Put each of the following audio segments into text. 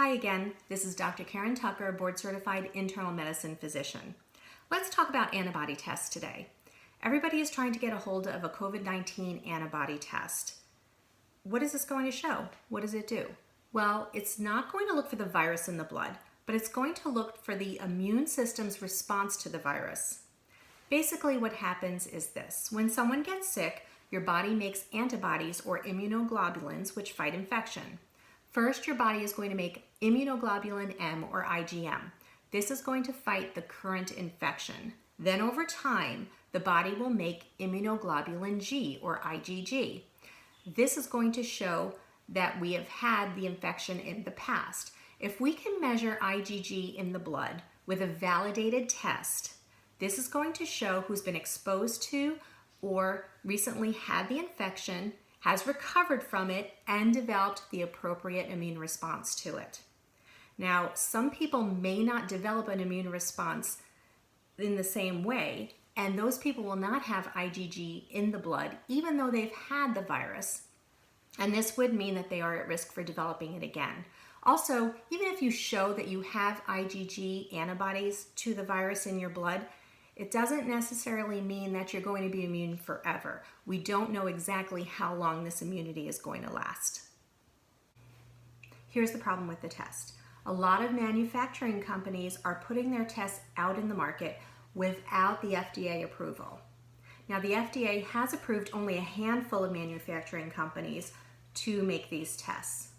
Hi again, this is Dr. Karen Tucker, board-certified internal medicine physician. Let's talk about antibody tests today. Everybody is trying to get a hold of a COVID-19 antibody test. What is this going to show? What does it do? Well, it's not going to look for the virus in the blood, but it's going to look for the immune system's response to the virus. Basically, what happens is this. When someone gets sick, your body makes antibodies or immunoglobulins which fight infection. First, your body is going to make immunoglobulin M or IgM. This is going to fight the current infection. Then over time, the body will make immunoglobulin G or IgG. This is going to show that we have had the infection in the past. If we can measure IgG in the blood with a validated test, this is going to show who's been exposed to or recently had the infection, has recovered from it, and developed the appropriate immune response to it. Now, some people may not develop an immune response in the same way, and those people will not have IgG in the blood, even though they've had the virus. And this would mean that they are at risk for developing it again. Also, even if you show that you have IgG antibodies to the virus in your blood, it doesn't necessarily mean that you're going to be immune forever. We don't know exactly how long this immunity is going to last. Here's the problem with the test. A lot of manufacturing companies are putting their tests out in the market without the FDA approval. Now, the FDA has approved only a handful of manufacturing companies to make these tests.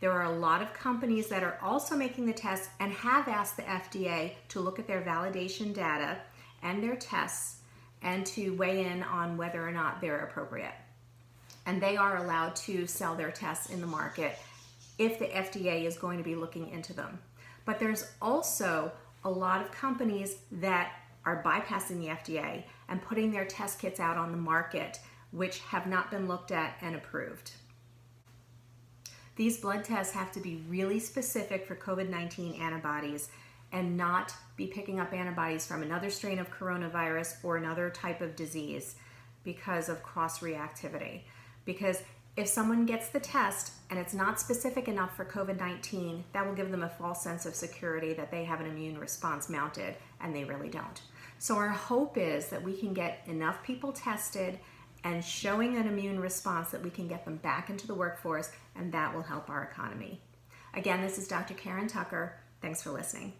There are a lot of companies that are also making the tests and have asked the FDA to look at their validation data and their tests and to weigh in on whether or not they're appropriate. And they are allowed to sell their tests in the market if the FDA is going to be looking into them. But there's also a lot of companies that are bypassing the FDA and putting their test kits out on the market which have not been looked at and approved. These blood tests have to be really specific for COVID-19 antibodies and not be picking up antibodies from another strain of coronavirus or another type of disease because of cross-reactivity. Because if someone gets the test and it's not specific enough for COVID-19, that will give them a false sense of security that they have an immune response mounted, and they really don't. So our hope is that we can get enough people tested and showing an immune response that we can get them back into the workforce, and that will help our economy. Again, this is Dr. Karen Tucker. Thanks for listening.